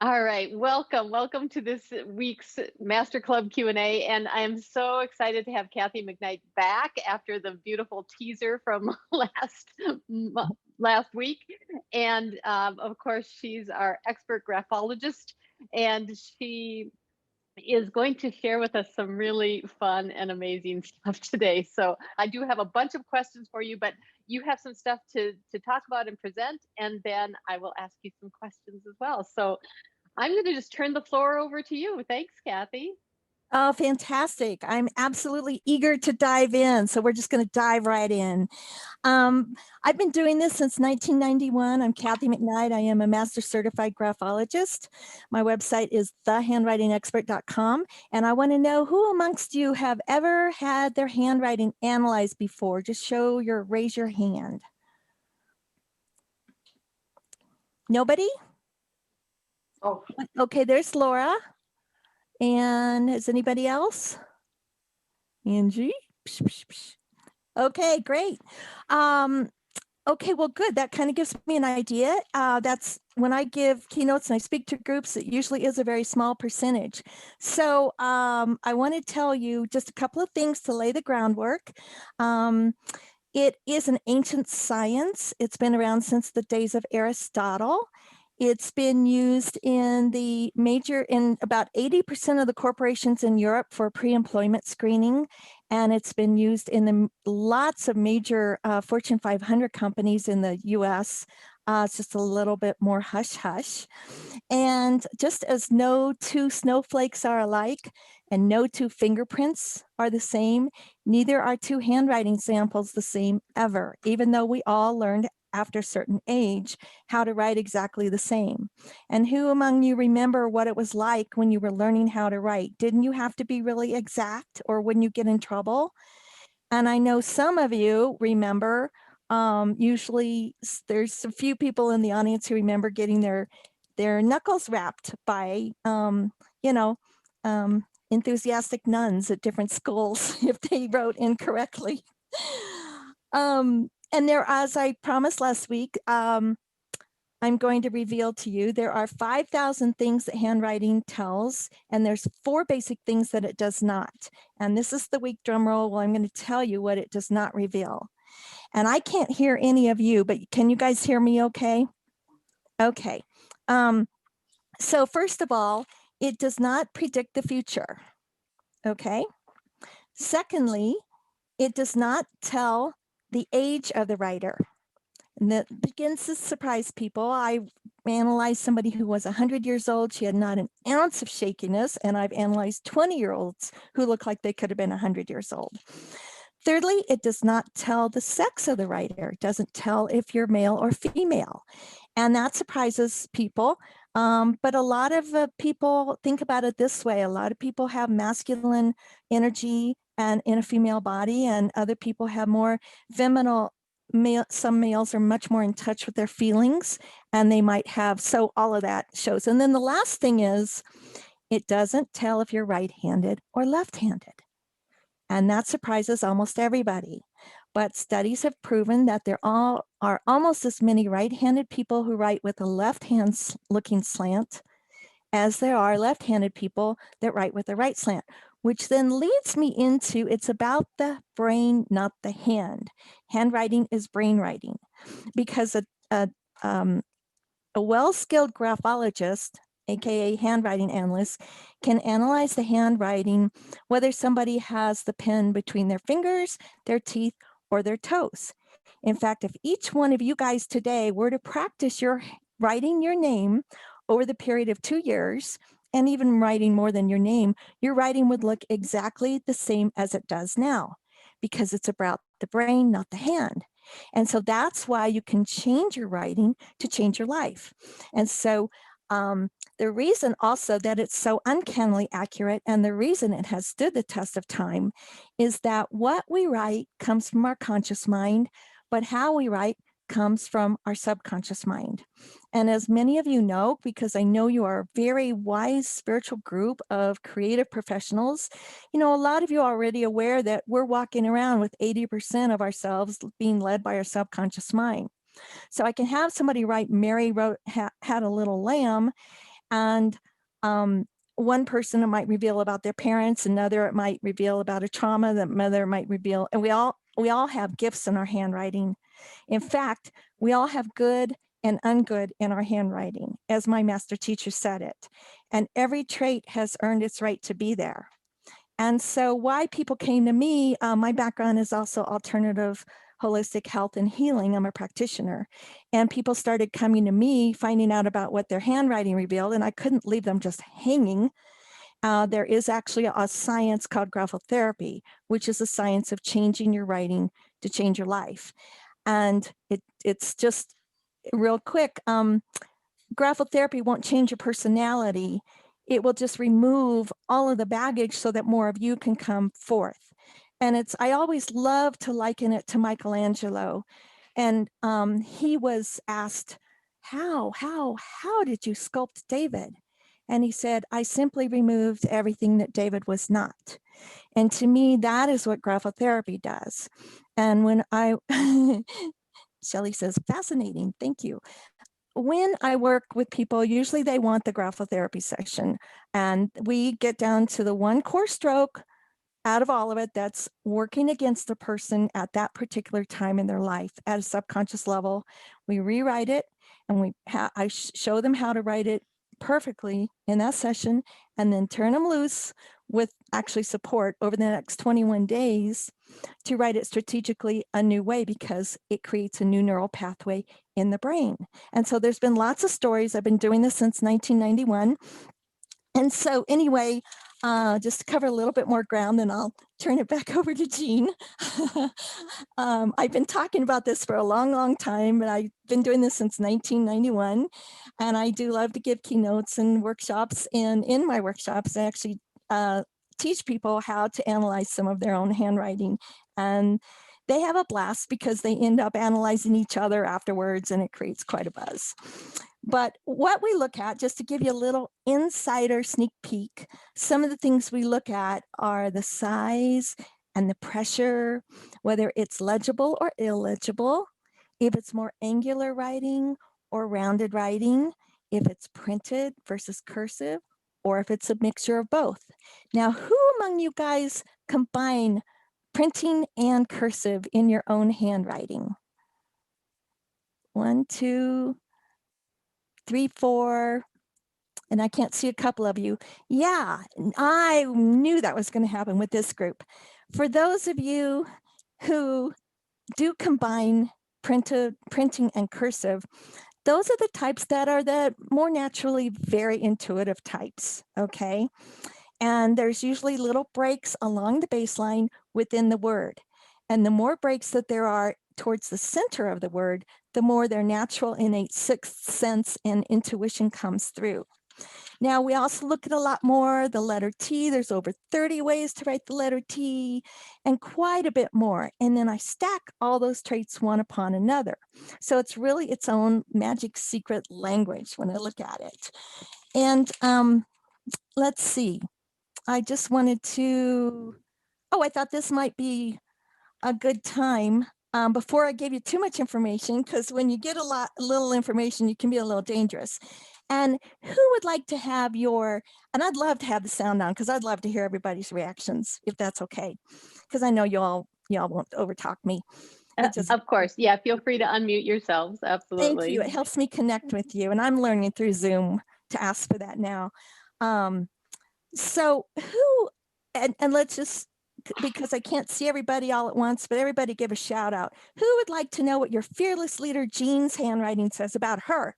All right, welcome to this week's Master Club Q&A, and I am so excited to have Kathi McKnight back after the beautiful teaser from last week. And of course, she's our expert graphologist, and she is going to share with us some really fun and amazing stuff today. So I do have a bunch of questions for you, but you have some stuff to talk about and present, and then I will ask you some questions as well. So I'm going to just turn the floor over to you. Thanks, Kathi. Oh, fantastic. I'm absolutely eager to dive in. So we're just going to dive right in. I've been doing this since 1991. I'm Kathi McKnight. I am a master certified graphologist. My website is thehandwritingexpert.com. And I want to know who amongst you have ever had their handwriting analyzed before? Just raise your hand. Nobody? Oh, okay, there's Laura. And is anybody else? Angie? Psh, psh, psh. Okay, great. Okay, well, good. That kind of gives me an idea. That's when I give keynotes and I speak to groups, it usually is a very small percentage. So I want to tell you just a couple of things to lay the groundwork. It is an ancient science. It's been around since the days of Aristotle. It's been used in about 80% of the corporations in Europe for pre-employment screening, and it's been used in lots of major Fortune 500 companies in the US. It's just a little bit more hush-hush. And just as no two snowflakes are alike and no two fingerprints are the same, neither are two handwriting samples the same ever, even though we all learned after a certain age how to write exactly the same. And who among you remember what it was like when you were learning how to write? Didn't you have to be really exact, or wouldn't you get in trouble? And I know some of you remember, usually there's a few people in the audience who remember getting their knuckles rapped by enthusiastic nuns at different schools if they wrote incorrectly. And there, as I promised last week, I'm going to reveal to you, there are 5,000 things that handwriting tells, and there's 4 basic things that it does not. And this is the week drum roll. Well, I'm going to tell you what it does not reveal. And I can't hear any of you, but can you guys hear me okay? Okay. So first of all, it does not predict the future. Okay. Secondly, it does not tell the age of the writer. And that begins to surprise people. I analyzed somebody who was 100 years old. She had not an ounce of shakiness. And I've analyzed 20-year-olds who look like they could have been 100 years old. Thirdly, it does not tell the sex of the writer. It doesn't tell if you're male or female. And that surprises people. But a lot of people think about it this way. A lot of people have masculine energy and in a female body, and other people have more feminine. Some males are much more in touch with their feelings, and they might have, so all of that shows. And then the last thing is, it doesn't tell if you're right-handed or left-handed. And that surprises almost everybody. But studies have proven that there are almost as many right-handed people who write with a left-hand looking slant as there are left-handed people that write with a right slant, which then leads me into, it's about the brain, not the hand. Handwriting is brain writing, because a well-skilled graphologist, aka handwriting analyst, can analyze the handwriting, whether somebody has the pen between their fingers, their teeth, or their toes. In fact, if each one of you guys today were to practice your writing your name over the period of 2 years, and even writing more than your name, your writing would look exactly the same as it does now, because it's about the brain, not the hand. And so that's why you can change your writing to change your life. And so the reason also that it's so uncannily accurate, and the reason it has stood the test of time, is that what we write comes from our conscious mind, but how we write comes from our subconscious mind. And as many of you know, because I know you are a very wise spiritual group of creative professionals, you know, a lot of you are already aware that we're walking around with 80% of ourselves being led by our subconscious mind. So I can have somebody write, Mary had a little lamb, And one person, it might reveal about their parents, another it might reveal about a trauma, that mother might reveal, and we all have gifts in our handwriting. In fact, we all have good and ungood in our handwriting, as my master teacher said it. And every trait has earned its right to be there. And so why people came to me, my background is also alternative holistic health and healing. I'm a practitioner. And people started coming to me, finding out about what their handwriting revealed, and I couldn't leave them just hanging. There is actually a science called graphotherapy, which is a science of changing your writing to change your life. And it's just real quick. Graphotherapy won't change your personality. It will just remove all of the baggage so that more of you can come forth. And I always love to liken it to Michelangelo. And he was asked, how did you sculpt David? And he said, I simply removed everything that David was not. And to me, that is what graphotherapy does. And when Shelley says, fascinating, thank you. When I work with people, usually they want the graphotherapy session, and we get down to the one core stroke out of all of it that's working against the person at that particular time in their life at a subconscious level. We rewrite it, and I show them how to write it perfectly in that session, and then turn them loose with actually support over the next 21 days to write it strategically a new way, because it creates a new neural pathway in the brain. And so there's been lots of stories. I've been doing this since 1991. And so anyway, just to cover a little bit more ground, and I'll turn it back over to Jean. I've been talking about this for a long, long time, but I've been doing this since 1991. And I do love to give keynotes and workshops. And in my workshops, I actually teach people how to analyze some of their own handwriting. And they have a blast because they end up analyzing each other afterwards, and it creates quite a buzz. But what we look at, just to give you a little insider sneak peek, some of the things we look at are the size and the pressure, whether it's legible or illegible, if it's more angular writing or rounded writing, if it's printed versus cursive, or if it's a mixture of both. Now, who among you guys combine printing and cursive in your own handwriting? 1, 2, 3, 4, and I can't see a couple of you. Yeah, I knew that was going to happen with this group. For those of you who do combine printing and cursive, those are the types that are the more naturally very intuitive types, okay? And there's usually little breaks along the baseline within the word. And the more breaks that there are towards the center of the word, the more their natural innate sixth sense and intuition comes through. Now, we also look at a lot more the letter T. There's over 30 ways to write the letter T, and quite a bit more. And then I stack all those traits one upon another. So it's really its own magic secret language when I look at it. And let's see. I just wanted to, I thought this might be a good time before I gave you too much information, because when you get a little information, you can be a little dangerous. And who would like to have and I'd love to have the sound on, because I'd love to hear everybody's reactions, if that's okay, because I know y'all won't overtalk me. Of course, yeah, feel free to unmute yourselves, absolutely. Thank you, it helps me connect with you, and I'm learning through Zoom to ask for that now. So who, and let's just, because I can't see everybody all at once, but everybody give a shout out. Who would like to know what your fearless leader Jean's handwriting says about her?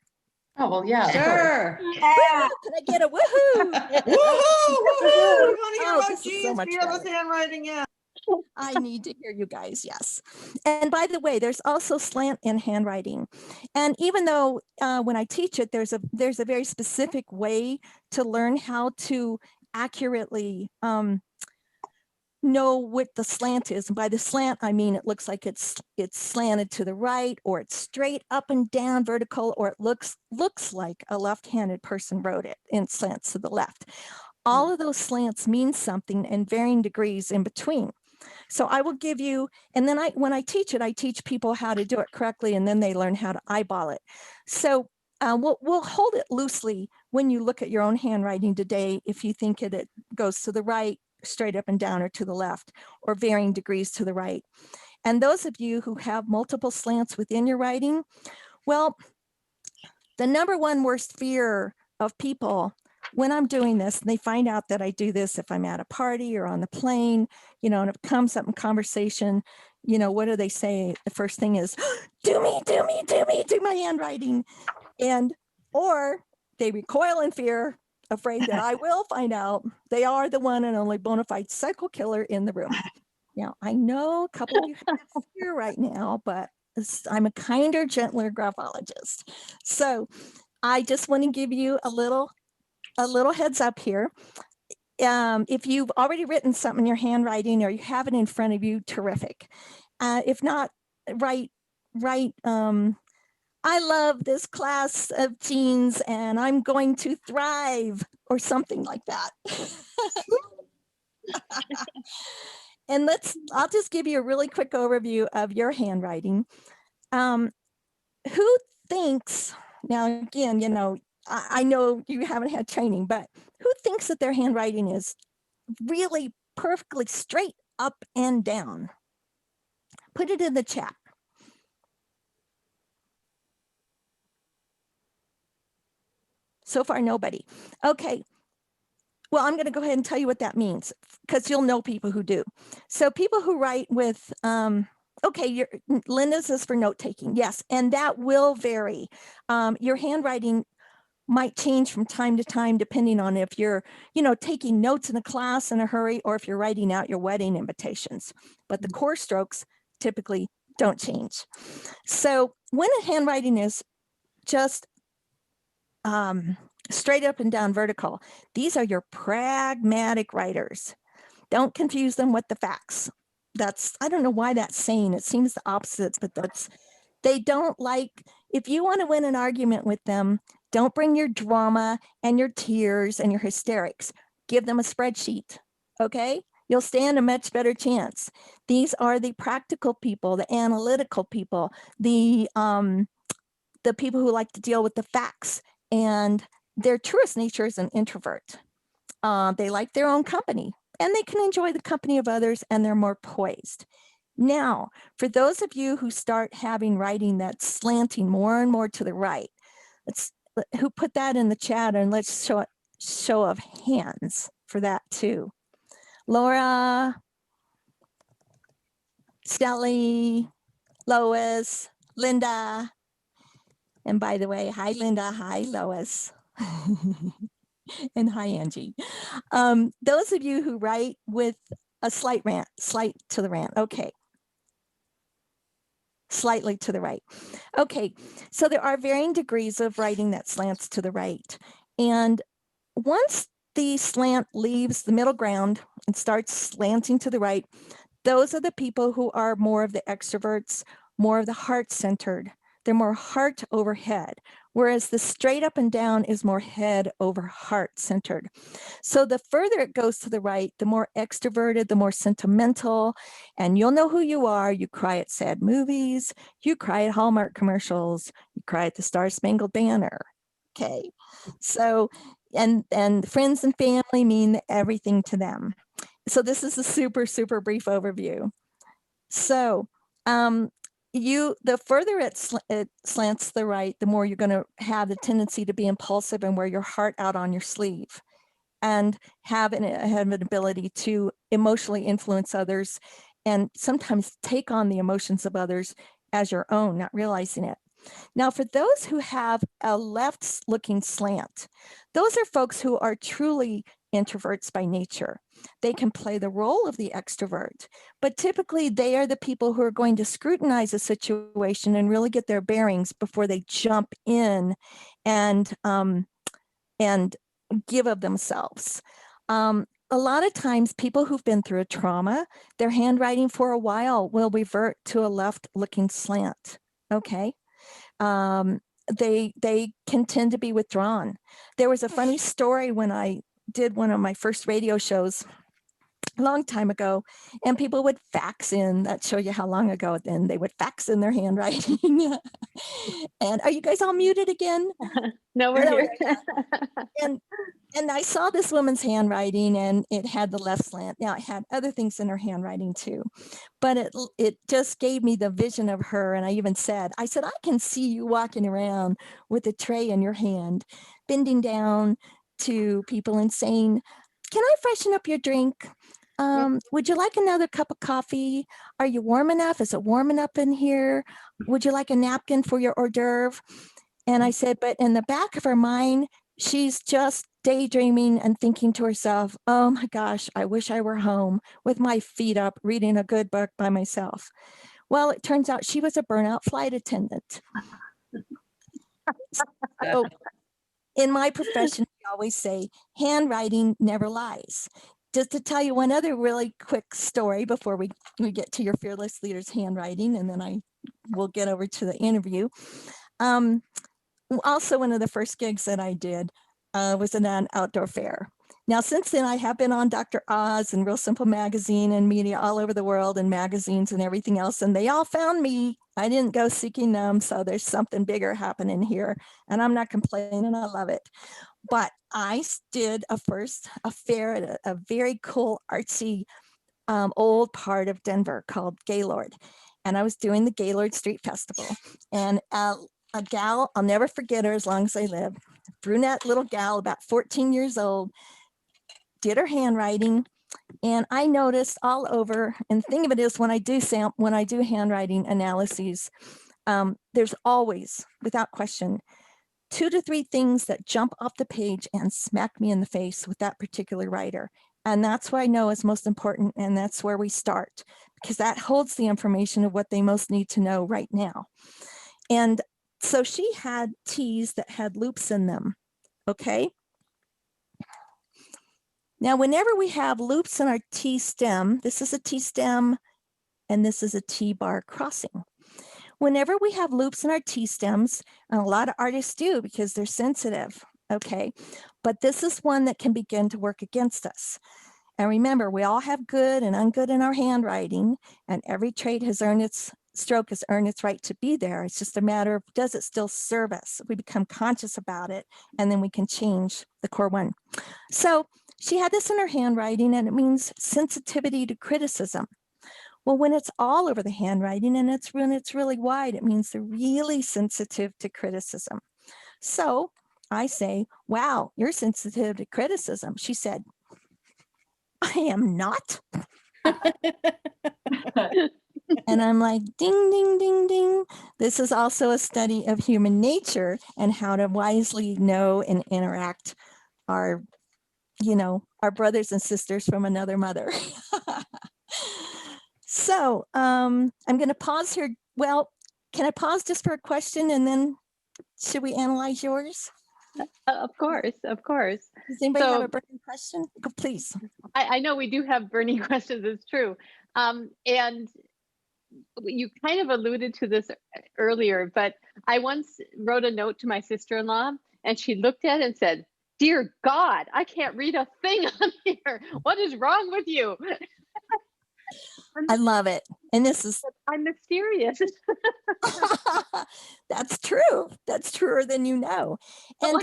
Oh, well, yeah. Sure. Yeah. Can I get a woohoo? Woohoo! Woohoo! We want to hear about this is so Jean's much fearless better. handwriting. Yeah. I need to hear you guys, yes. And by the way, there's also slant in handwriting. And even though when I teach it, there's a very specific way to learn how to accurately know what the slant is. And by the slant, I mean it looks like it's slanted to the right, or it's straight up and down vertical, or it looks like a left-handed person wrote it and slants to the left. All of those slants mean something in varying degrees in between. So I will give you, and then when I teach it, I teach people how to do it correctly, and then they learn how to eyeball it. So we'll hold it loosely when you look at your own handwriting today, if you think it goes to the right, straight up and down, or to the left, or varying degrees to the right. And those of you who have multiple slants within your writing, well, the number one worst fear of people when I'm doing this, and they find out that I do this if I'm at a party or on the plane, and if it comes up in conversation, what do they say? The first thing is, do my handwriting. Or they recoil in fear, afraid that I will find out they are the one and only bona fide psycho killer in the room. Now, I know a couple of you have fear right now, but I'm a kinder, gentler graphologist. So I just want to give you a little heads up here. If you've already written something in your handwriting or you have it in front of you, terrific. If not, write, I love this class of teens and I'm going to thrive, or something like that. And I'll just give you a really quick overview of your handwriting. Who thinks, now again, I know you haven't had training, but who thinks that their handwriting is really perfectly straight up and down? Put it in the chat. So far, nobody. Okay. Well, I'm going to go ahead and tell you what that means, because you'll know people who do. So people who write with, okay, Linda's is for note taking. Yes, and that will vary. Your handwriting might change from time to time, depending on if you're, taking notes in a class in a hurry, or if you're writing out your wedding invitations. But the core strokes typically don't change. So when a handwriting is just straight up and down vertical, these are your pragmatic writers. Don't confuse them with the facts. I don't know why that's saying, it seems the opposite, but they don't like, if you want to win an argument with them, don't bring your drama and your tears and your hysterics. Give them a spreadsheet, okay? You'll stand a much better chance. These are the practical people, the analytical people, the people who like to deal with the facts, and their truest nature is an introvert. They like their own company, and they can enjoy the company of others, and they're more poised. Now, for those of you who start having writing that's slanting more and more to the right, who put that in the chat, and let's show of hands for that too. Laura, Sally, Lois, Linda. And by the way, hi, Linda. Hi, Lois. And hi, Angie. Those of you who write with a slight to the rant. Okay. Slightly to the right. Okay. So there are varying degrees of writing that slants to the right. And once the slant leaves the middle ground and starts slanting to the right, those are the people who are more of the extroverts, more of the heart-centered. They're more heart over head, whereas the straight up and down is more head over heart centered. So the further it goes to the right, the more extroverted, the more sentimental, and you'll know who you are. You cry at sad movies, you cry at Hallmark commercials, you cry at the Star Spangled Banner. Okay, so and friends and family mean everything to them. So this is a super, super brief overview. So the further it slants to the right, the more you're going to have the tendency to be impulsive and wear your heart out on your sleeve, and have an ability to emotionally influence others, and sometimes take on the emotions of others as your own, not realizing it. Now, for those who have a left-looking slant, those are folks who are truly introverts by nature. They can play the role of the extrovert, but typically they are the people who are going to scrutinize a situation and really get their bearings before they jump in and give of themselves. A lot of times people who've been through a trauma, their handwriting for a while will revert to a left-looking slant, okay? They can tend to be withdrawn. There was a funny story when I did one of my first radio shows. a long time ago, and people would fax in. That show you how long ago then they would fax in their handwriting. And are you guys all muted again? No, we're No, here. and I saw this woman's handwriting, and it had the left slant. Now, it had other things in her handwriting too, but it just gave me the vision of her. And I even said, I can see you walking around with a tray in your hand, bending down to people and saying, can I freshen up your drink? Would you like another cup of coffee? Are you warm enough? Is it warm enough in here? Would you like a napkin for your hors d'oeuvre? And I said, but in the back of her mind, she's just daydreaming and thinking to herself, oh my gosh, I wish I were home with my feet up reading a good book by myself. Well, it turns out she was a burnout flight attendant. So in my profession, we always say handwriting never lies. Just to tell you one other really quick story before we get to your fearless leader's handwriting, and then I will get over to the interview. Also, one of the first gigs that I did was in an outdoor fair. Now, since then, I have been on Dr. Oz and Real Simple Magazine and media all over the world and magazines and everything else, and they all found me. I didn't go seeking them, so there's something bigger happening here, and I'm not complaining. I love it. But I did a fair at a very cool, artsy, old part of Denver called Gaylord, and I was doing the Gaylord Street Festival, and a gal, I'll never forget her as long as I live, brunette little gal, about 14 years old, did her handwriting. And I noticed all over, and the thing of it is when I do handwriting analyses, there's always, without question, 2 to 3 things that jump off the page and smack me in the face with that particular writer. And that's what I know is most important. And that's where we start, because that holds the information of what they most need to know right now. And so she had T's that had loops in them, okay? Now, whenever we have loops in our T stem, this is a T stem, and this is a T bar crossing. Whenever we have loops in our T stems, and a lot of artists do because they're sensitive, okay? But this is one that can begin to work against us. And remember, we all have good and ungood in our handwriting, and every trait has earned its stroke has earned its right to be there. It's just a matter of, does it still serve us? We become conscious about it, and then we can change the core one. So she had this in her handwriting, and it means sensitivity to criticism. Well, when it's all over the handwriting and when it's really wide, it means they're really sensitive to criticism. So I say, wow, you're sensitive to criticism. She said, I am not. And I'm like, ding, ding, ding, ding. This is also a study of human nature and how to wisely know and interact our brothers and sisters from another mother. So I'm going to pause here. Well, can I pause just for a question, and then should we analyze yours? Of course. Does anybody have a burning question? Oh, please. I know we do have burning questions, it's true. And you kind of alluded to this earlier, but I once wrote a note to my sister-in-law, and she looked at it and said, "Dear God, I can't read a thing on here. What is wrong with you?" I love it. And this is, I'm mysterious. that's true. That's truer than you know. And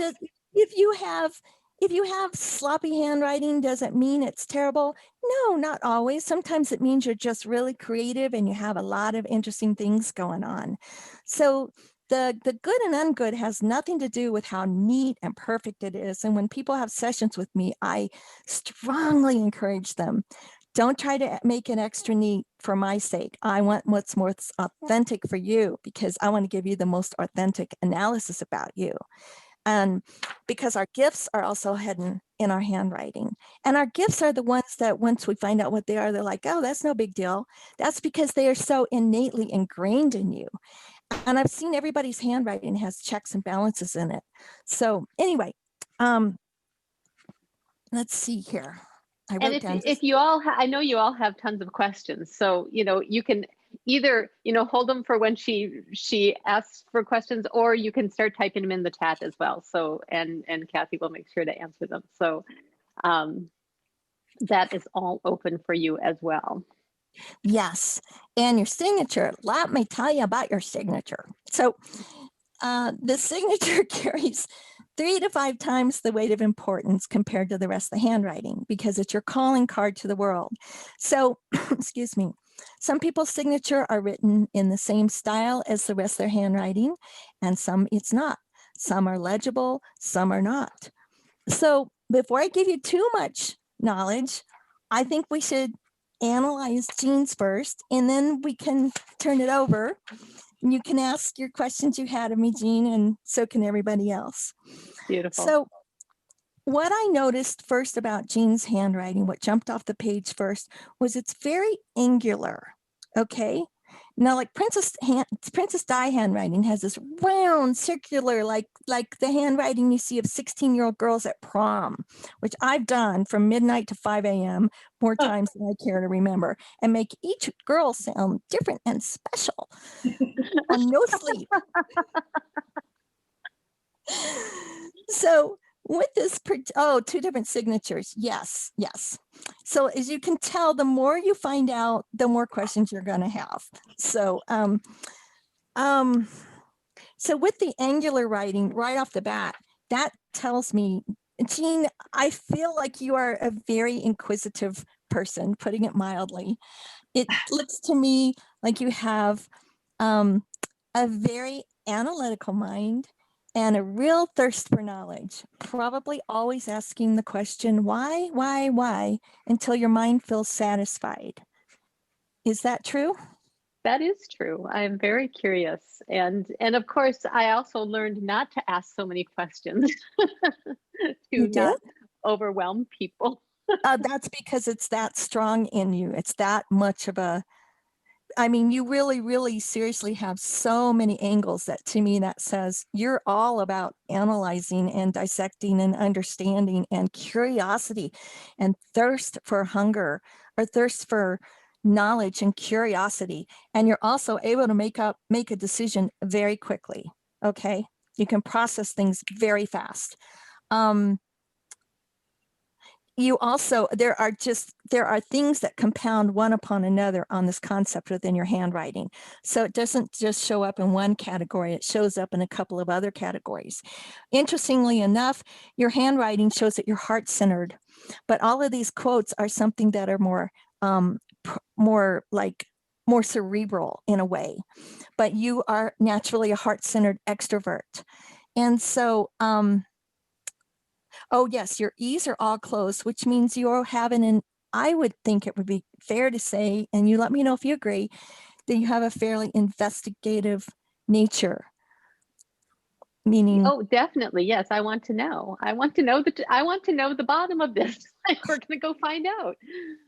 if you have sloppy handwriting, does it mean it's terrible? No, not always. Sometimes it means you're just really creative and you have a lot of interesting things going on. So the good and ungood has nothing to do with how neat and perfect it is. And when people have sessions with me, I strongly encourage them. Don't try to make it extra neat for my sake. I want what's most authentic for you, because I want to give you the most authentic analysis about you. And because our gifts are also hidden in our handwriting. And our gifts are the ones that once we find out what they are, they're like, oh, that's no big deal. That's because they are so innately ingrained in you. And I've seen everybody's handwriting has checks and balances in it. So anyway, let's see here. And if you all, I know you all have tons of questions, so you can either hold them for when she asks for questions, or you can start typing them in the chat as well. So and Kathy will make sure to answer them. So that is all open for you as well. Yes. And your signature, let me tell you about your signature. So the signature carries 3 to 5 times the weight of importance compared to the rest of the handwriting because it's your calling card to the world. So, excuse me, some people's signature are written in the same style as the rest of their handwriting, and some it's not. Some are legible, some are not. So before I give you too much knowledge, I think we should analyze Jean's first, and then we can turn it over. And you can ask your questions you had of me, Jean, and so can everybody else. Beautiful. So what I noticed first about Jean's handwriting, what jumped off the page first, was it's very angular, okay? Now, like Princess Di handwriting has this round, circular, like the handwriting you see of 16-year-old girls at prom, which I've done from midnight to 5 a.m. more times than I care to remember, and make each girl sound different and special on no sleep. So with this, two different signatures. Yes, yes. So as you can tell, the more you find out, the more questions you're going to have. So, so with the angular writing right off the bat, that tells me, Jean, I feel like you are a very inquisitive person, putting it mildly. It looks to me like you have a very analytical mind and a real thirst for knowledge, probably always asking the question, why, until your mind feels satisfied. Is that true? That is true. I am very curious. And of course, I also learned not to ask so many questions to not overwhelm people. That's because it's that strong in you. It's that much of a, I mean, you really, really seriously have so many angles that to me that says you're all about analyzing and dissecting and understanding and curiosity and thirst for hunger or thirst for knowledge and curiosity. And you're also able to make a decision very quickly. Okay. You can process things very fast. You also, there are things that compound one upon another on this concept within your handwriting. So it doesn't just show up in one category, it shows up in a couple of other categories. Interestingly enough, your handwriting shows that you're heart-centered, but all of these quotes are something that are more cerebral in a way, but you are naturally a heart-centered extrovert. And so, oh, yes, your E's are all closed, which means you're having I would think it would be fair to say, and you let me know if you agree, that you have a fairly investigative nature. Meaning, oh, definitely. Yes, I want to know. I want to know the bottom of this. We're going to go find out.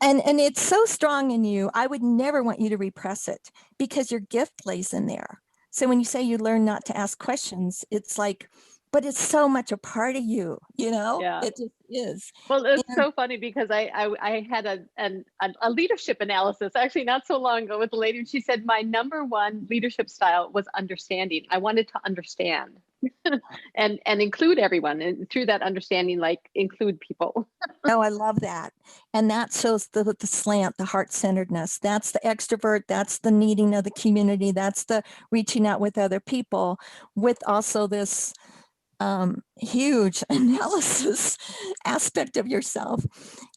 And it's so strong in you. I would never want you to repress it because your gift lays in there. So when you say you learn not to ask questions, it's like, but it's so much a part of you, Yeah. It just is. Well, it's so funny because I had a leadership analysis actually not so long ago with a lady, and she said my number one leadership style was understanding. I wanted to understand and include everyone, and through that understanding, like include people. Oh, I love that. And that shows the slant, the heart-centeredness. That's the extrovert. That's the needing of the community. That's the reaching out with other people with also this huge analysis aspect of yourself.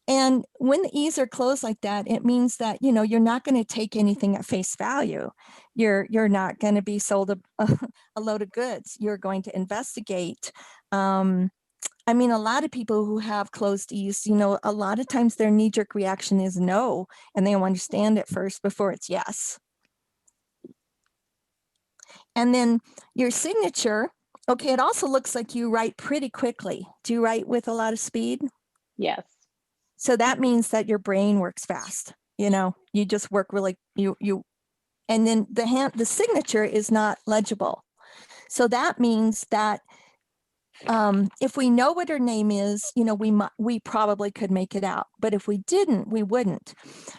And when the E's are closed like that, it means that, you're not going to take anything at face value. You're not going to be sold a load of goods. You're going to investigate. I mean, a lot of people who have closed E's, a lot of times their knee-jerk reaction is no, and they understand it first before it's yes. And then your signature, okay, it also looks like you write pretty quickly. Do you write with a lot of speed? Yes. So that means that your brain works fast. You just work really, and then the signature is not legible. So that means that if we know what her name is, we probably could make it out. But if we didn't, we wouldn't.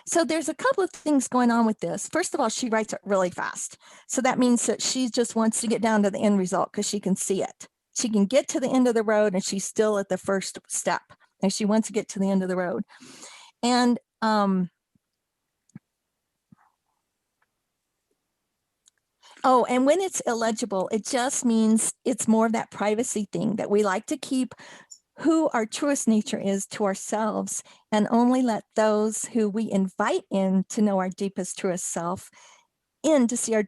So there's a couple of things going on with this. First of all, she writes it really fast. So that means that she just wants to get down to the end result because she can see it. She can get to the end of the road and she's still at the first step. And she wants to get to the end of the road. And oh, and when it's illegible, it just means it's more of that privacy thing that we like to keep who our truest nature is to ourselves, and only let those who we invite in to know our deepest, truest self in to see our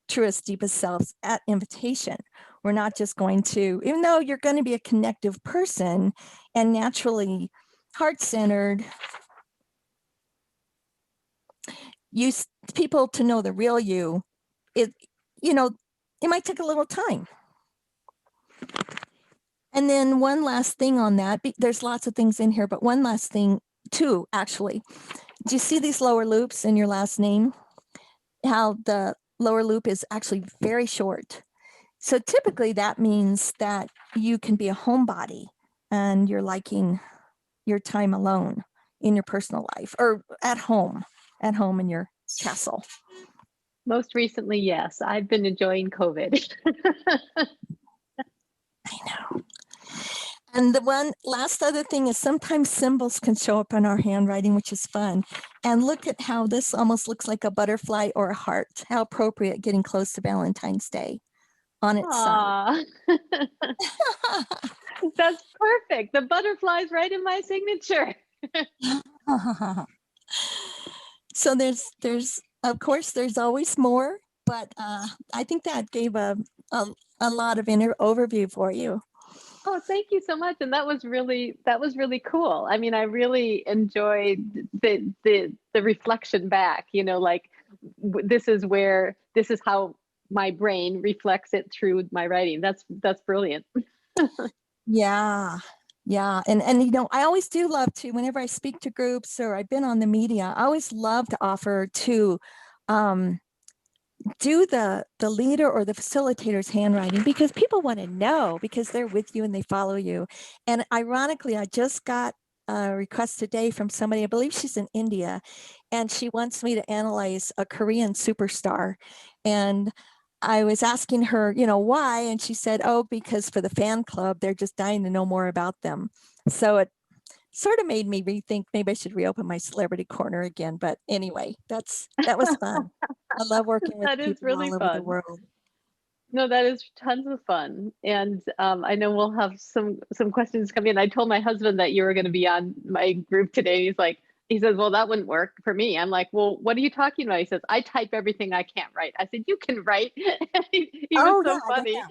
truest, deepest selves at invitation. We're not just going to, even though you're going to be a connective person and naturally heart-centered, you people to know the real you, it, you know, it might take a little time. And then one last thing on that, there's lots of things in here, but one last thing too, actually. Do you see these lower loops in your last name? How the lower loop is actually very short. So typically that means that you can be a homebody and you're liking your time alone in your personal life, or at home in your castle. Most recently, yes. I've been enjoying COVID. I know. And the one last other thing is sometimes symbols can show up in our handwriting, which is fun. And look at how this almost looks like a butterfly or a heart. How appropriate, getting close to Valentine's Day on its side. That's perfect. The butterfly's right in my signature. So there's of course there's always more, but I think that gave a lot of inner overview for you. Oh, thank you so much. And that was really cool. I mean, I really enjoyed the reflection back, you know, like this is how my brain reflects it through my writing. That's brilliant. Yeah. Yeah. And you know, I always do love to, whenever I speak to groups or I've been on the media, I always love to offer to do the leader or the facilitator's handwriting, because people want to know, because they're with you and they follow you. And ironically, I just got a request today from somebody, I believe she's in India, and she wants me to analyze a Korean superstar. And I was asking her, you know, why? And she said, oh, because for the fan club, they're just dying to know more about them. So it sort of made me rethink, maybe I should reopen my celebrity corner again. But anyway, that was fun. I love working with That is people really all over the fun. world. No, that is tons of fun. And I know we'll have some questions come in. I told my husband that you were going to be on my group today. He says, well, that wouldn't work for me. I'm like, well, what are you talking about? He says, I type everything I can't write. I said, you can write. He was Oh, so yeah, I bet funny.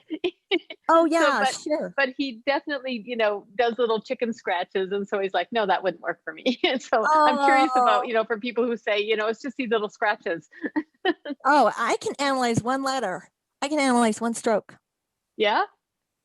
Oh, So, yeah, sure. but he definitely, you know, does little chicken scratches. And so he's like, no, that wouldn't work for me. And so I'm curious about, you know, for people who say, you know, it's just these little scratches. Oh, I can analyze one letter. I can analyze one stroke. Yeah.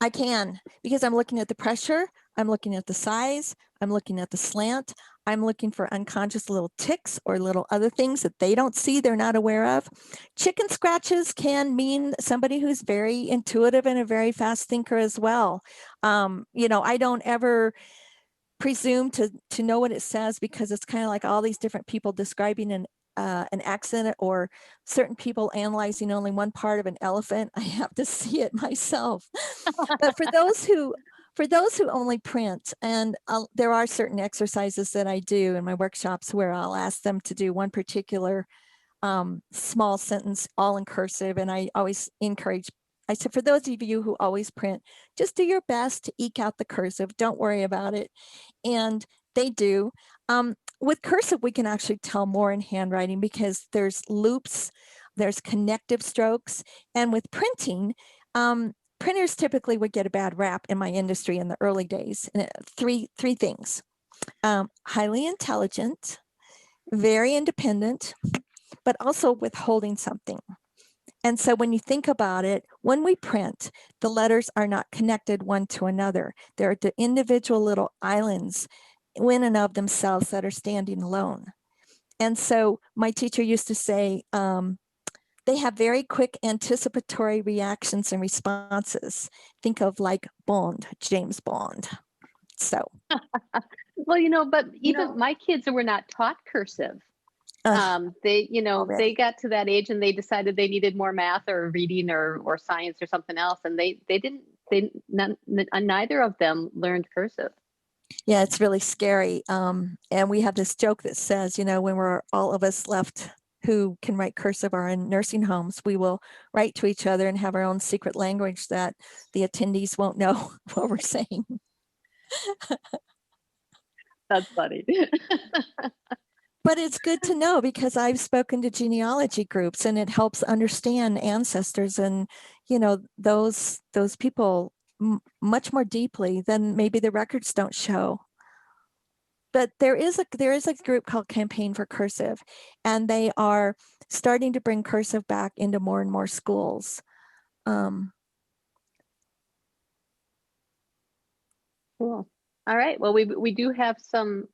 I can, because I'm looking at the pressure, I'm looking at the size, I'm looking at the slant, I'm looking for unconscious little ticks or little other things that they don't see, they're not aware of. Chicken scratches can mean somebody who's very intuitive and a very fast thinker as well. You know, I don't ever presume to know what it says, because it's kind of like all these different people describing an accent, or certain people analyzing only one part of an elephant. I have to see it myself. But for those who only print, and there are certain exercises that I do in my workshops where I'll ask them to do one particular small sentence all in cursive, and I always encourage, I said, for those of you who always print, just do your best to eke out the cursive. Don't worry about it. And they do. With cursive, we can actually tell more in handwriting, because there's loops, there's connective strokes. And with printing, printers typically would get a bad rap in my industry in the early days. And three things: highly intelligent, very independent, but also withholding something. And so when you think about it, when we print, the letters are not connected one to another. They're the individual little islands in and of themselves that are standing alone. And so my teacher used to say, they have very quick anticipatory reactions and responses. Think of like Bond, James Bond. So. Well, you know, but even my kids were not taught cursive. They, you know, already. they got to that age and they decided they needed more math or reading or science or something else. And neither of them learned cursive. Yeah, it's really scary. And we have this joke that says, you know, when we're all of us left who can write cursive are in nursing homes, we will write to each other and have our own secret language that the attendees won't know what we're saying. That's funny. But it's good to know because I've spoken to genealogy groups and it helps understand ancestors and, you know, those people much more deeply than maybe the records don't show. But there is a group called Campaign for Cursive, and they are starting to bring cursive back into more and more schools. Cool. All right. Well, we do have some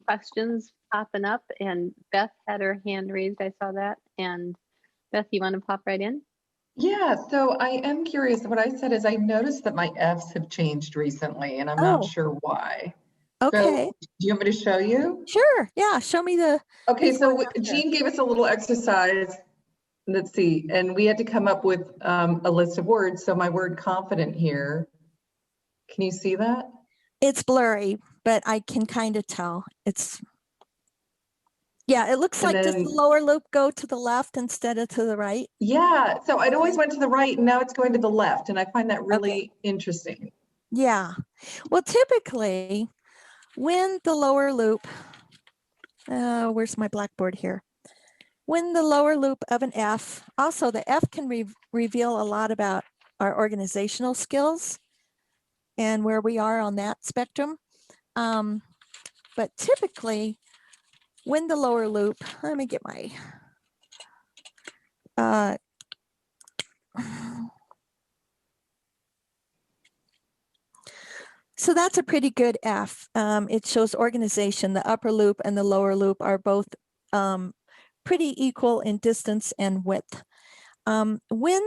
questions popping up, and Beth had her hand raised. I saw that. And Beth, you want to pop right in? Yeah, so I am curious. What I said is I noticed that my F's have changed recently, and I'm not sure why. Okay. So, do you want me to show you? Sure. Yeah. Show me the. Okay, so Jean gave us a little exercise. Let's see, and we had to come up with a list of words. So my word confident here, can you see that? It's blurry, but I can kind of tell. It's, yeah, it looks And like, does the lower loop go to the left instead of to the right? Yeah, so it always went to the right and now it's going to the left. And I find that really interesting. Yeah. Well, typically when the lower loop, where's my blackboard here? When the lower loop of an F, also the F can reveal a lot about our organizational skills and where we are on that spectrum. But typically when the lower loop, let me get my, so that's a pretty good F. It shows organization. The upper loop and the lower loop are both pretty equal in distance and width. When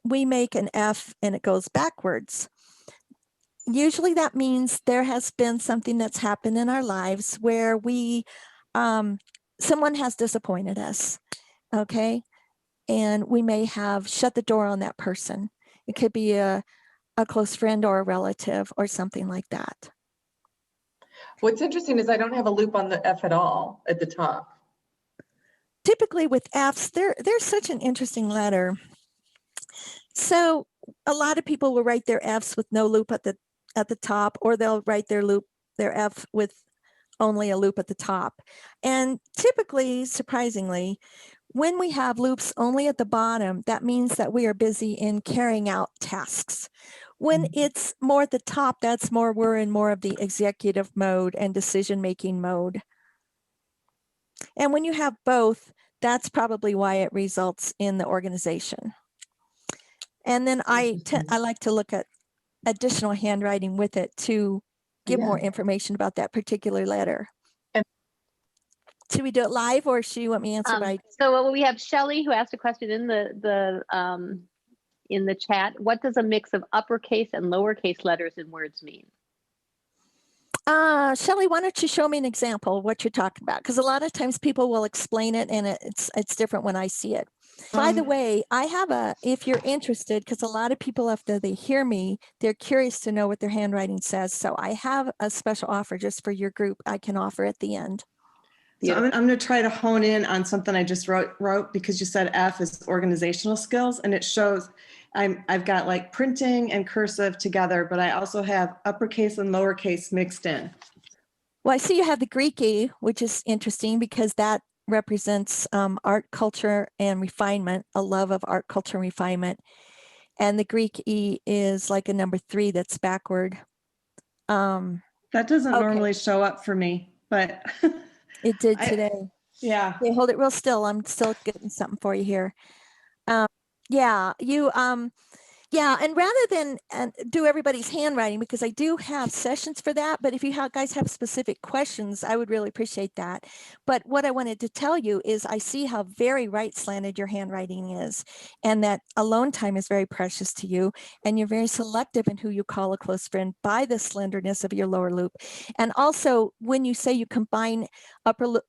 we make an F and it goes backwards, usually that means there has been something that's happened in our lives where we, someone has disappointed us, okay? And we may have shut the door on that person. It could be a close friend or a relative or something like that. What's interesting is I don't have a loop on the F at all at the top. Typically with Fs, they're such an interesting letter. So a lot of people will write their Fs with no loop at the top, or they'll write their F with only a loop at the top. And typically, surprisingly, when we have loops only at the bottom, that means that we are busy in carrying out tasks. When it's more at the top, that's more, we're in more of the executive mode and decision-making mode. And when you have both, that's probably why it results in the organization. And then I like to look at additional handwriting with it to give more information about that particular letter. Should we do it live or should you want me to answer by? So we have Shelley who asked a question in the chat. What does a mix of uppercase and lowercase letters in words mean? Shelley, why don't you show me an example of what you're talking about? Because a lot of times people will explain it and it's different when I see it. By the way, I have if you're interested, because a lot of people after they hear me, they're curious to know what their handwriting says. So I have a special offer just for your group I can offer at the end. So I'm going to try to hone in on something I just wrote because you said F is organizational skills, and it shows I've got like printing and cursive together, but I also have uppercase and lowercase mixed in. Well, I see you have the Greek E, which is interesting because that represents art, culture, and refinement, a love of art, culture, and refinement. And the Greek E is like a number 3 that's backward. That doesn't normally show up for me, but it did today. Yeah. Okay, hold it real still. I'm still getting something for you here. Yeah, yeah, and rather than do everybody's handwriting, because I do have sessions for that, but if you guys have specific questions, I would really appreciate that. But what I wanted to tell you is I see how very right-slanted your handwriting is, and that alone time is very precious to you, and you're very selective in who you call a close friend by the slenderness of your lower loop. And also, when you say you combine upper,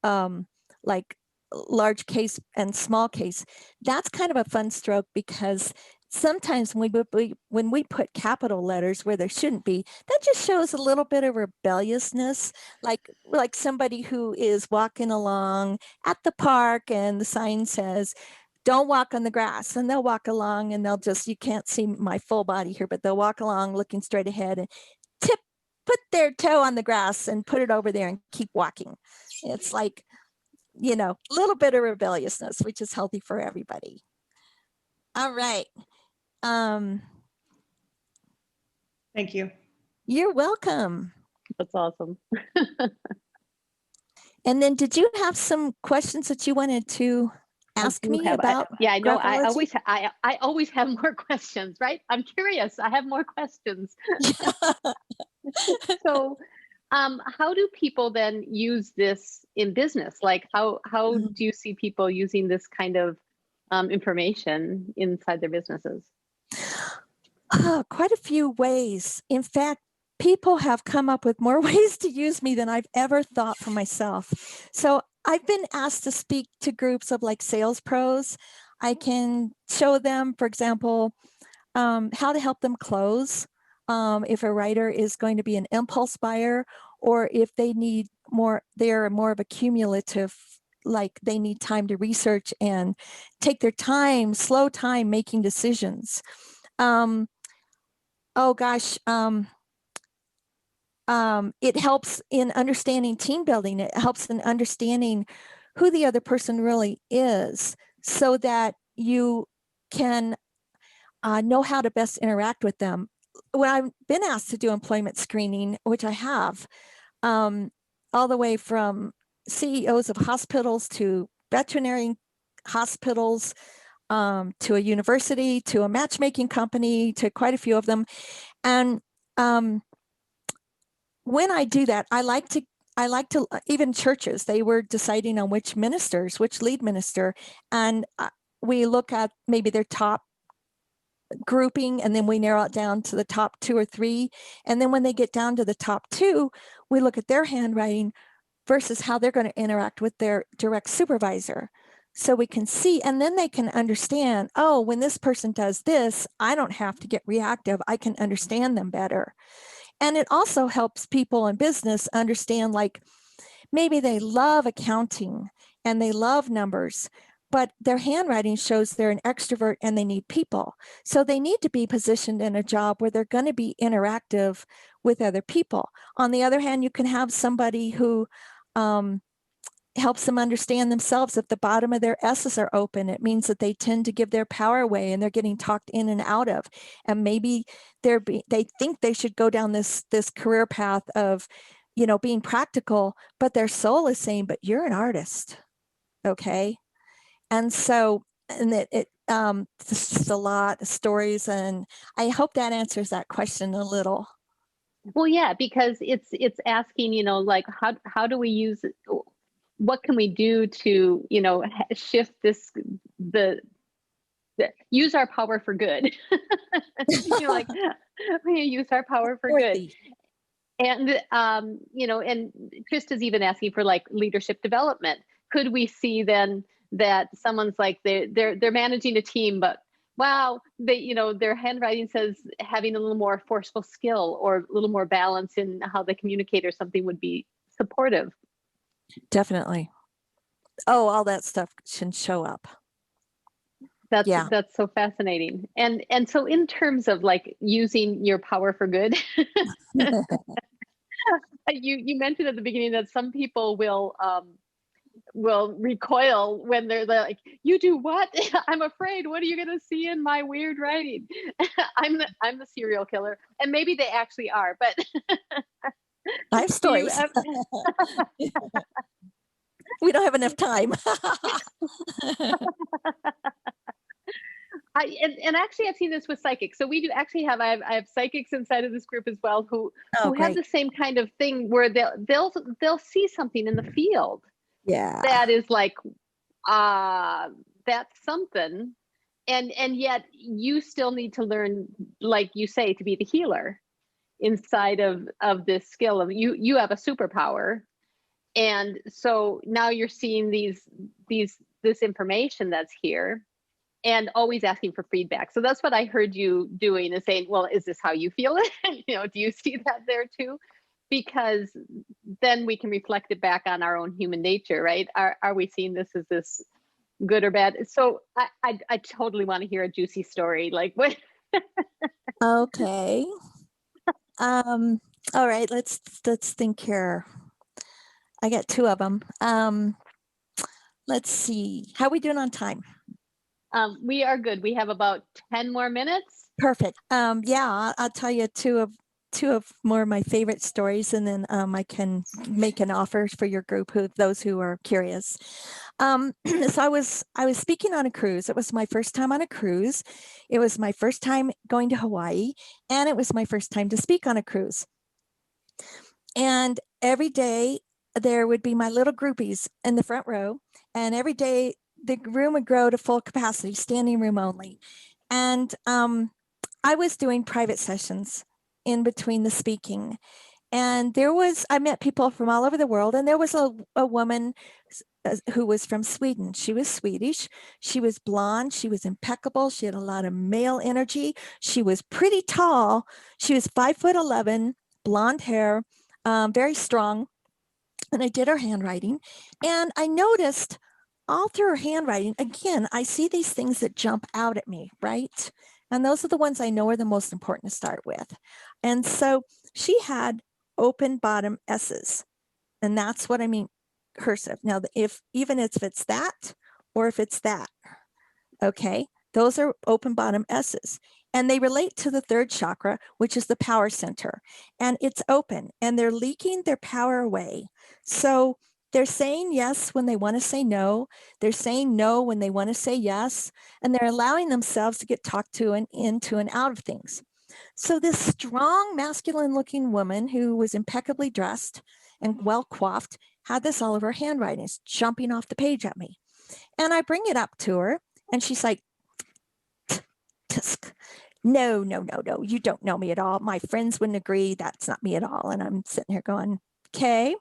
like large case and small case, that's kind of a fun stroke because sometimes when we put capital letters where there shouldn't be, that just shows a little bit of rebelliousness, like somebody who is walking along at the park and the sign says, don't walk on the grass, and they'll walk along and they'll just, you can't see my full body here, but they'll walk along looking straight ahead and put their toe on the grass and put it over there and keep walking. It's like, a little bit of rebelliousness, which is healthy for everybody. All right. Thank you. You're welcome. That's awesome. And then did you have some questions that you wanted to ask me about? Yeah, I know. I graphology? always have more questions, right? I'm curious. I have more questions. So, how do people then use this in business? Like, how do you see people using this kind of information inside their businesses? Quite a few ways. In fact, people have come up with more ways to use me than I've ever thought for myself. So I've been asked to speak to groups of like sales pros. I can show them, for example, how to help them close. If a writer is going to be an impulse buyer, or if they need more, they're more of a cumulative, like they need time to research and take their time, slow time making decisions. It helps in understanding team building. It helps in understanding who the other person really is, so that you can know how to best interact with them. When I've been asked to do employment screening, which I have, all the way from CEOs of hospitals to veterinary hospitals, to a university, to a matchmaking company, to quite a few of them. And when I do that, I like to, even churches, they were deciding on which lead minister. And we look at maybe their top grouping, and then we narrow it down to the top 2 or 3. And then when they get down to the top 2, we look at their handwriting versus how they're going to interact with their direct supervisor. So we can see, and then they can understand, oh, when this person does this, I don't have to get reactive. I can understand them better. And it also helps people in business understand, like, maybe they love accounting and they love numbers, but their handwriting shows they're an extrovert and they need people. So they need to be positioned in a job where they're going to be interactive with other people. On the other hand, you can have somebody who helps them understand themselves. If the bottom of their S's are open, it means that they tend to give their power away and they're getting talked in and out of. And maybe they think they should go down this career path of, being practical, but their soul is saying, but you're an artist. Okay. And so, and it's just a lot of stories, and I hope that answers that question a little. Well, yeah, because it's asking, like, how do we use it? What can we do to, shift this, use our power for good? Like, we use our power for good. And, and Krista's even asking for like leadership development. Could we see then that someone's like, they're managing a team, but wow, their handwriting says having a little more forceful skill or a little more balance in how they communicate or something would be supportive. Definitely. Oh, all that stuff should show up. That's so fascinating. And so in terms of like using your power for good, you mentioned at the beginning that some people will recoil when they're like, you do what? I'm afraid. What are you going to see in my weird writing? I'm the serial killer, and maybe they actually are, but I have stories. We don't have enough time. And actually, I've seen this with psychics. So we do actually have, I have psychics inside of this group as well who have the same kind of thing where they'll see something in the field. Yeah. That is like, that's something. And yet you still need to learn, like you say, to be the healer inside of this skill of you have a superpower. And so now you're seeing this information that's here. and always asking for feedback. So that's what I heard you doing, is saying, well, is this how you feel it? Do you see that there too? Because then we can reflect it back on our own human nature, right? Are we seeing this as this good or bad? So I totally want to hear a juicy story. Like what? Okay. All right, let's think here. I got two of them. Let's see. How are we doing on time? We are good. We have about 10 more minutes. Perfect. Yeah, I'll tell you two of more of my favorite stories, and then I can make an offer for your group, those who are curious. So I was speaking on a cruise. It was my first time on a cruise. It was my first time going to Hawaii, and it was my first time to speak on a cruise. And every day there would be my little groupies in the front row, and every day the room would grow to full capacity, standing room only. And I was doing private sessions in between the speaking. And I met people from all over the world. And there was a woman who was from Sweden. She was Swedish. She was blonde. She was impeccable. She had a lot of male energy. She was pretty tall. She was 5'11", blonde hair, very strong. And I did her handwriting. And I noticed all through her handwriting, again, I see these things that jump out at me, right? And those are the ones I know are the most important to start with. And so she had open bottom S's. And that's what I mean, cursive. Now, even if it's that, or if it's that, okay, those are open bottom S's. And they relate to the third chakra, which is the power center. And it's open, and they're leaking their power away. So they're saying yes when they want to say no. They're saying no when they want to say yes. And they're allowing themselves to get talked to and into and out of things. So this strong, masculine looking woman who was impeccably dressed and well coiffed had this all over her handwriting. It's jumping off the page at me. And I bring it up to her, and she's like, tisk. No, you don't know me at all. My friends wouldn't agree. That's not me at all. And I'm sitting here going, okay.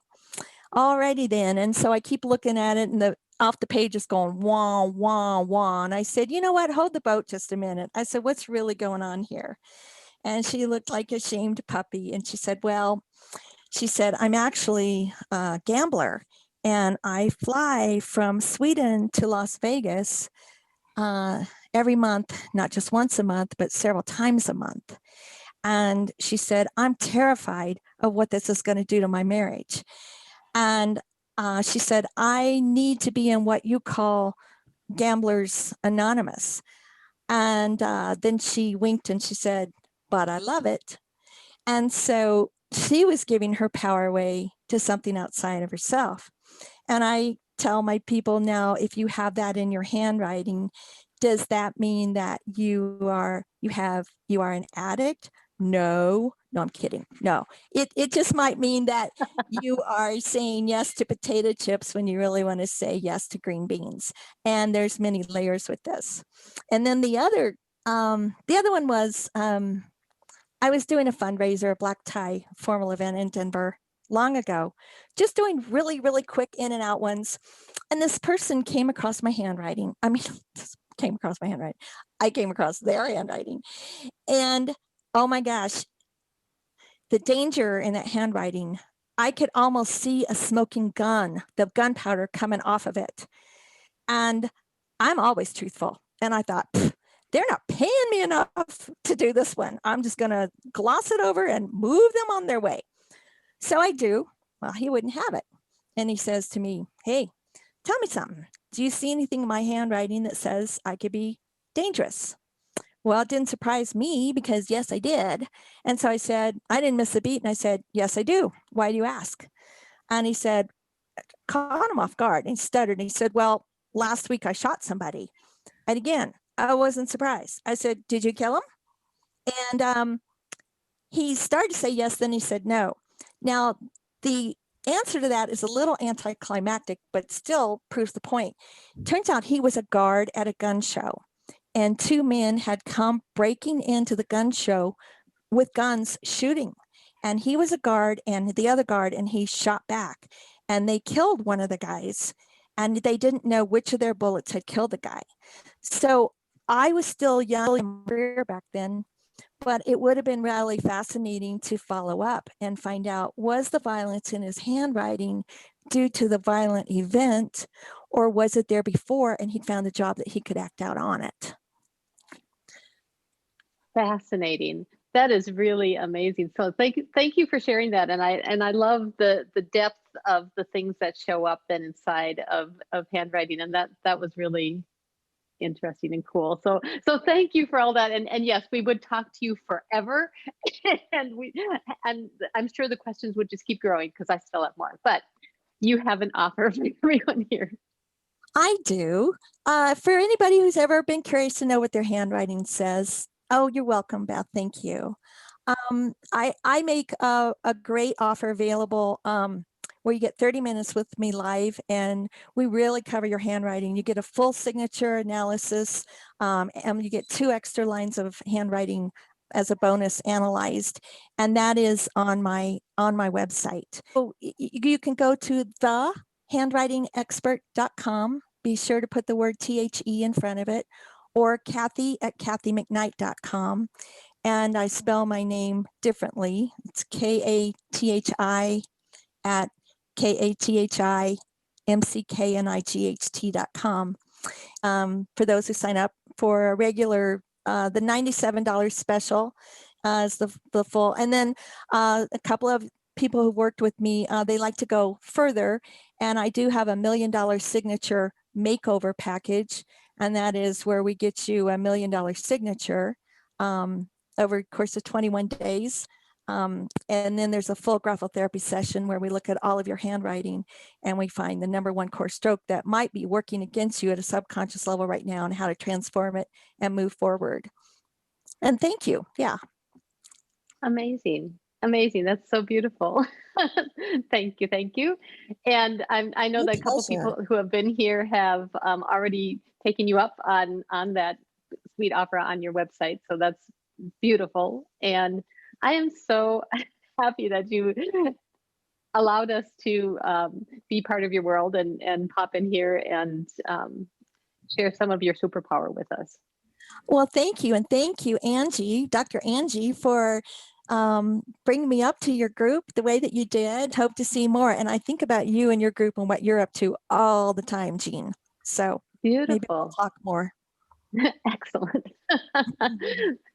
Alrighty then. And so I keep looking at it, and off the page is going wah, wah, wah. And I said, you know what? Hold the boat just a minute. I said, what's really going on here? And she looked like a shamed puppy. And she said, I'm actually a gambler, and I fly from Sweden to Las Vegas every month, not just once a month, but several times a month. And she said, I'm terrified of what this is going to do to my marriage. And she said, I need to be in what you call Gamblers Anonymous. And then she winked and she said, but I love it. And so she was giving her power away to something outside of herself. And I tell my people now, if you have that in your handwriting, does that mean that you are an addict? No, I'm kidding. No, it just might mean that you are saying yes to potato chips when you really want to say yes to green beans. And there's many layers with this. And then the other one was, I was doing a fundraiser, a black tie formal event in Denver long ago, just doing really, really quick in and out ones. And this person came across my handwriting. I mean, came across my handwriting. I came across their handwriting. And oh my gosh, the danger in that handwriting, I could almost see a smoking gun, the gunpowder coming off of it. And I'm always truthful. And I thought, they're not paying me enough to do this one. I'm just going to gloss it over and move them on their way. So I do. Well, he wouldn't have it. And he says to me, hey, tell me something. Do you see anything in my handwriting that says I could be dangerous? Well, it didn't surprise me because yes, I did. And so I said, I didn't miss a beat. And I said, yes, I do. Why do you ask? And he said, caught him off guard, and he stuttered. And he said, well, last week I shot somebody. And again, I wasn't surprised. I said, did you kill him? And he started to say yes, then he said no. Now, the answer to that is a little anticlimactic, but still proves the point. Turns out he was a guard at a gun show, and two men had come breaking into the gun show with guns shooting. And he was a guard and the other guard, and he shot back, and they killed one of the guys, and they didn't know which of their bullets had killed the guy. So I was still young in my career back then, but it would have been really fascinating to follow up and find out, was the violence in his handwriting due to the violent event, or was it there before and he'd found a job that he could act out on it? Fascinating. That is really amazing. So thank you for sharing that. And I love the depth of the things that show up then inside of handwriting. And that was really interesting and cool. So thank you for all that. And yes, we would talk to you forever. and I'm sure the questions would just keep growing because I still have more. But you have an offer for everyone here. I do. For anybody who's ever been curious to know what their handwriting says. Oh, you're welcome, Beth. Thank you. I make a great offer available where you get 30 minutes with me live, and we really cover your handwriting. You get a full signature analysis, and you get 2 extra lines of handwriting as a bonus analyzed, and that is on my website. So you can go to thehandwritingexpert.com. Be sure to put the word THE in front of it, or Kathy at kathymcknight.com. And I spell my name differently. It's KATHI at KATHIMCKNIGHT.com. For those who sign up for a regular, the $97 special is the full. And then a couple of people who've worked with me, they like to go further. And I do have a $1 million signature makeover package. And that is where we get you a $1 million signature over the course of 21 days. And then there's a full graphotherapy session where we look at all of your handwriting and we find the #1 core stroke that might be working against you at a subconscious level right now and how to transform it and move forward. And thank you. Yeah. Amazing. Amazing. That's so beautiful. Thank you. Thank you. And I know My that a couple pleasure. people who have been here have already taken you up on that sweet offer on your website. So that's beautiful. And I am so happy that you allowed us to be part of your world and pop in here and share some of your superpower with us. Well, thank you. And thank you, Angie, Dr. Angie, for bringing me up to your group the way that you did. Hope to see more. And I think about you and your group and what you're up to all the time, Jean. So Beautiful. maybe we'll talk more. Excellent.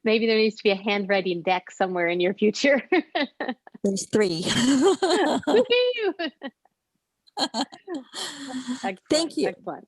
Maybe there needs to be a handwriting deck somewhere in your future. There's 3. Excellent, Thank you. Excellent.